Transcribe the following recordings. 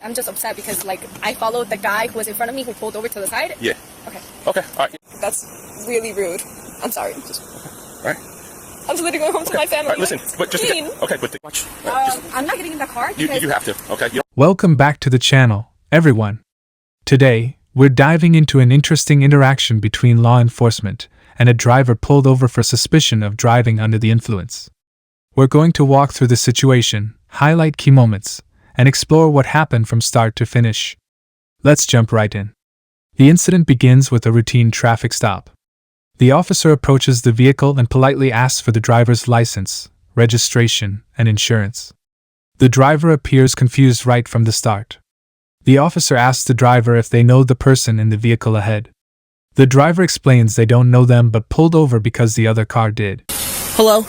I'm just upset because, like, I followed the guy who was in front of me who pulled over to the side. Yeah. Okay. Okay, all right. That's really rude. I'm sorry. All right. I'm just literally going home to my family. All right, listen, but just okay, but watch. I'm not getting in the car You because... have to, okay? Welcome back to the channel, everyone. Today, we're diving into an interesting interaction between law enforcement and a driver pulled over for suspicion of driving under the influence. We're going to walk through the situation, highlight key moments, and explore what happened from start to finish. Let's jump right in. The incident begins with a routine traffic stop. The officer approaches the vehicle and politely asks for the driver's license, registration, and insurance. The driver appears confused right from the start. The officer asks the driver if they know the person in the vehicle ahead. The driver explains they don't know them but pulled over because the other car did. Hello?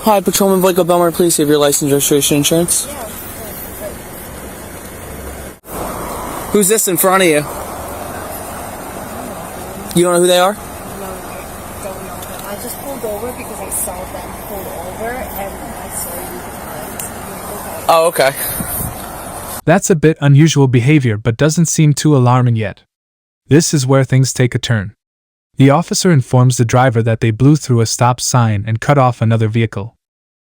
Hi, Patrolman Blake Belmar, please have your license, registration, insurance. Who's this in front of you? You don't know who they are? No, I don't know them. I just pulled over because I saw them pulled over and I saw you behind. Oh, okay. That's a bit unusual behavior but doesn't seem too alarming yet. This is where things take a turn. The officer informs the driver that they blew through a stop sign and cut off another vehicle.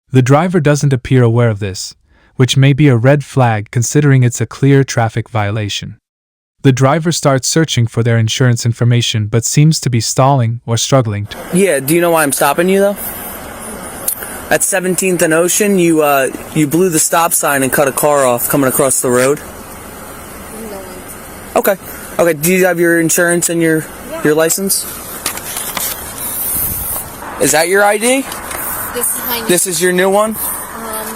The driver doesn't appear aware of this, which may be a red flag considering it's a clear traffic violation. The driver starts searching for their insurance information but seems to be stalling or struggling to. Yeah, do you know why I'm stopping you though? At 17th and Ocean, you blew the stop sign and cut a car off coming across the road? No. Okay. Okay, do you have your insurance and your license? Is that your ID? This is my... This is your new one?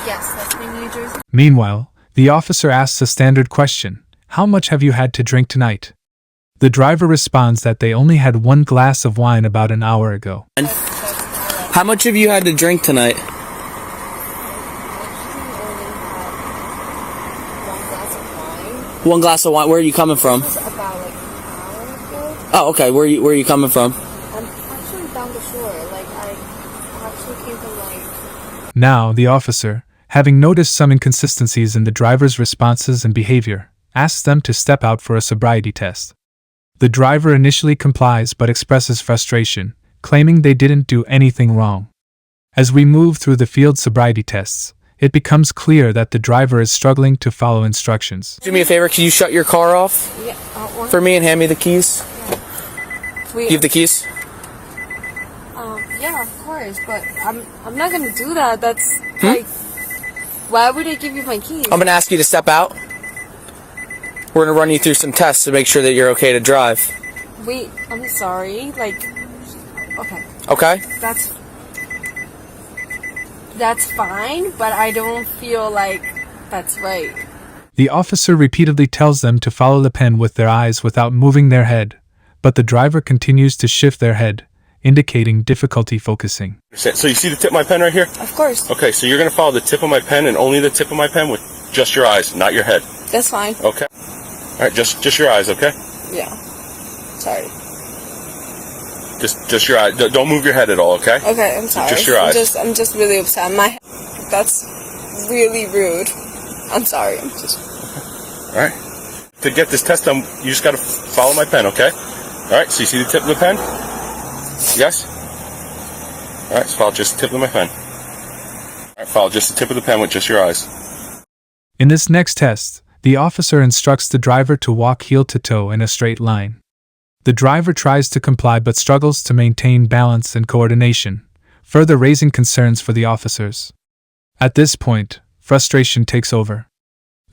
Yes, that's my New Jersey. Meanwhile, the officer asks a standard question. How much have you had to drink tonight? The driver responds that they only had one glass of wine about an hour ago. How much have you had to drink tonight? One glass of wine. Where are you coming from? About like an hour ago. Oh, okay. Where are you coming from? I'm actually down the shore. Like, I actually came from like... Now, the officer, having noticed some inconsistencies in the driver's responses and behavior, asks them to step out for a sobriety test. The driver initially complies but expresses frustration, claiming they didn't do anything wrong. As we move through the field sobriety tests, it becomes clear that the driver is struggling to follow instructions. Do me a favor, can you shut your car off Yeah, for me and hand me the keys? We, You have the keys? yeah, of course, but I'm not gonna do that. That's like, why would I give you my keys? I'm going to ask you to step out. We're going to run you through some tests to make sure that you're okay to drive. Wait, I'm sorry. Like, okay, Okay? that's fine, but I don't feel like that's right. The officer repeatedly tells them to follow the pen with their eyes without moving their head, but the driver continues to shift their head, indicating difficulty focusing. So you see the tip of my pen right here? Of course. Okay, so you're going to follow the tip of my pen and only the tip of my pen with just your eyes, not your head. That's fine. Okay? All right, just your eyes, okay? Yeah. Sorry. Just your eyes. Don't move your head at all, okay? Okay, I'm sorry. Just your eyes. I'm just really upset. That's really rude. I'm sorry. All right. To get this test done, you just got to follow my pen, okay? All right, so you see the tip of the pen? Yes? All right, so follow just the tip of my pen. All right, follow just the tip of the pen with just your eyes. In this next test, the officer instructs the driver to walk heel to toe in a straight line. The driver tries to comply but struggles to maintain balance and coordination, further raising concerns for the officers. At this point, frustration takes over.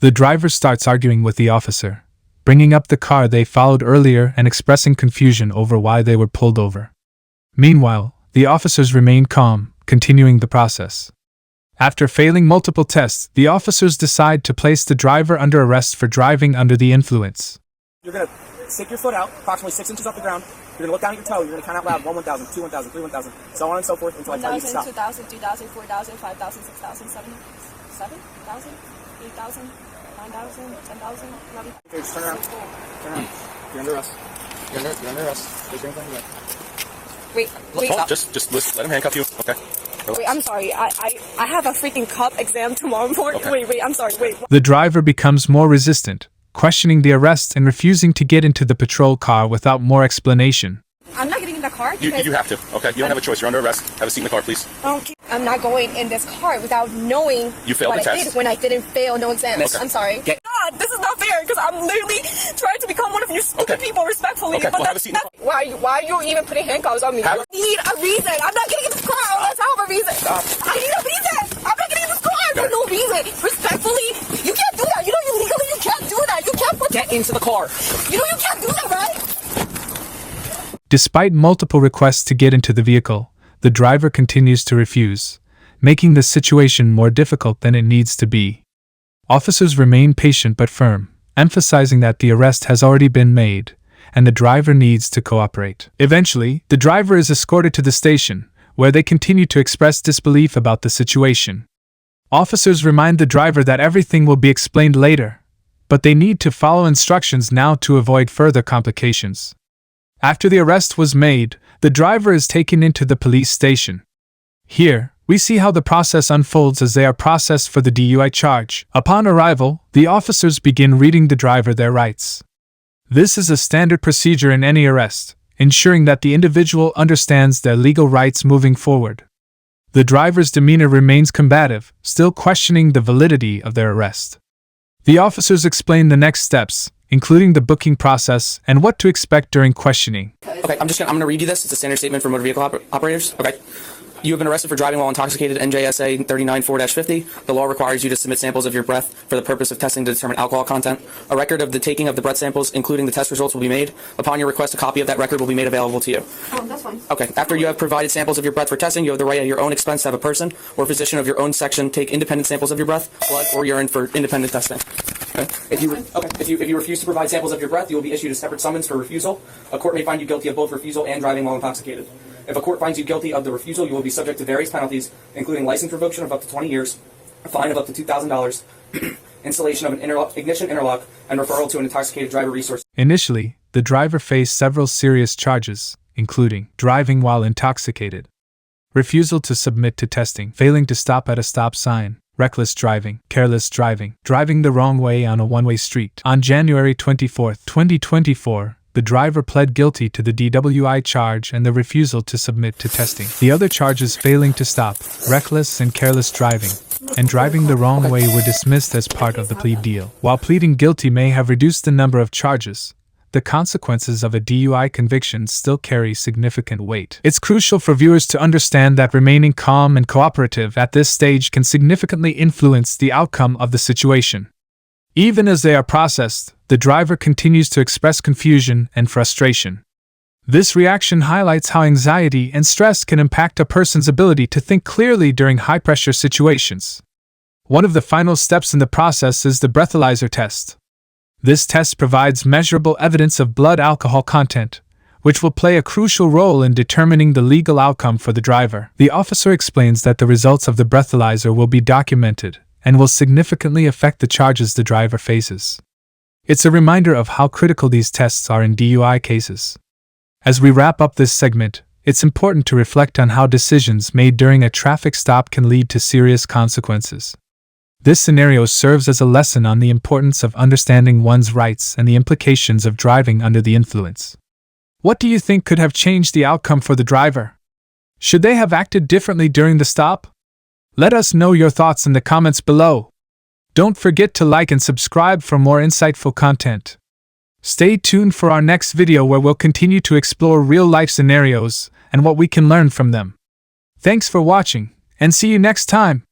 The driver starts arguing with the officer, bringing up the car they followed earlier and expressing confusion over why they were pulled over. Meanwhile, the officers remain calm, continuing the process. After failing multiple tests, the officers decide to place the driver under arrest for driving under the influence. You're going to stick your foot out approximately 6 inches off the ground. You're going to look down at your toe. You're going to count out loud 1, 1,000, 2, 1,000, 3, 1,000, so on and so forth until I tell you to stop. 2,000, 3,000, 4,000, 5,000, 6,000, 7,000, 8,000, 9,000, 10,000, 11,000. Okay, just turn around. Turn around. You're under arrest. You're under arrest. Raise your hand. Wait, Just let him handcuff you, okay? Wait, I'm sorry. I have a freaking cop exam tomorrow morning. Okay. Wait, I'm sorry. Wait. The driver becomes more resistant, questioning the arrest and refusing to get into the patrol car without more explanation. I'm not getting in the car. You have to. Okay, you don't have a choice. You're under arrest. Have a seat in the car, please. Okay. I'm not going in this car without knowing You failed what the I test. did when I didn't fail no exam. Okay. I'm sorry. Get- God, this is not fair because I'm literally trying to become one of you stupid Okay. people respectfully. Okay, but well, have a seat in the car. Why are you even putting handcuffs on me? Have- I need a reason. I'm not getting in this car unless I have a reason. I need a reason. I'm not getting in this car for no reason. Respectfully, you can't do that. You know you legally you can't do that. You can't put Get into the car. You know you can't do that, right? Despite multiple requests to get into the vehicle, the driver continues to refuse, making the situation more difficult than it needs to be. Officers remain patient but firm, emphasizing that the arrest has already been made, and the driver needs to cooperate. Eventually, the driver is escorted to the station, where they continue to express disbelief about the situation. Officers remind the driver that everything will be explained later, but they need to follow instructions now to avoid further complications. After the arrest was made, the driver is taken into the police station. Here, we see how the process unfolds as they are processed for the DUI charge. Upon arrival, the officers begin reading the driver their rights. This is a standard procedure in any arrest, ensuring that the individual understands their legal rights moving forward. The driver's demeanor remains combative, still questioning the validity of their arrest. The officers explain the next steps, including the booking process and what to expect during questioning. Okay, I'm gonna read you this. It's a standard statement for motor vehicle operators. Okay. You have been arrested for driving while intoxicated, NJSA 39-4-50. The law requires you to submit samples of your breath for the purpose of testing to determine alcohol content. A record of the taking of the breath samples, including the test results, will be made. Upon your request, a copy of that record will be made available to you. That's fine. Okay, after you have provided samples of your breath for testing, you have the right at your own expense to have a person or physician of your own section take independent samples of your breath, blood, or urine for independent testing. Okay. If you refuse to provide samples of your breath, you will be issued a separate summons for refusal. A court may find you guilty of both refusal and driving while intoxicated. If a court finds you guilty of the refusal, you will be subject to various penalties, including license revocation of up to 20 years, a fine of up to $2,000, installation of an ignition interlock, and referral to an intoxicated driver resource. Initially, the driver faced several serious charges, including driving while intoxicated, refusal to submit to testing, failing to stop at a stop sign, reckless driving, careless driving, driving the wrong way on a one-way street. On January 24, 2024, the driver pled guilty to the DWI charge and the refusal to submit to testing. The other charges, failing to stop, reckless and careless driving, and driving the wrong way, were dismissed as part of the plea deal. While pleading guilty may have reduced the number of charges, the consequences of a DUI conviction still carry significant weight. It's crucial for viewers to understand that remaining calm and cooperative at this stage can significantly influence the outcome of the situation. Even as they are processed, the driver continues to express confusion and frustration. This reaction highlights how anxiety and stress can impact a person's ability to think clearly during high-pressure situations. One of the final steps in the process is the breathalyzer test. This test provides measurable evidence of blood alcohol content, which will play a crucial role in determining the legal outcome for the driver. The officer explains that the results of the breathalyzer will be documented and will significantly affect the charges the driver faces. It's a reminder of how critical these tests are in DUI cases. As we wrap up this segment, it's important to reflect on how decisions made during a traffic stop can lead to serious consequences. This scenario serves as a lesson on the importance of understanding one's rights and the implications of driving under the influence. What do you think could have changed the outcome for the driver? Should they have acted differently during the stop? Let us know your thoughts in the comments below. Don't forget to like and subscribe for more insightful content. Stay tuned for our next video where we'll continue to explore real-life scenarios and what we can learn from them. Thanks for watching, and see you next time.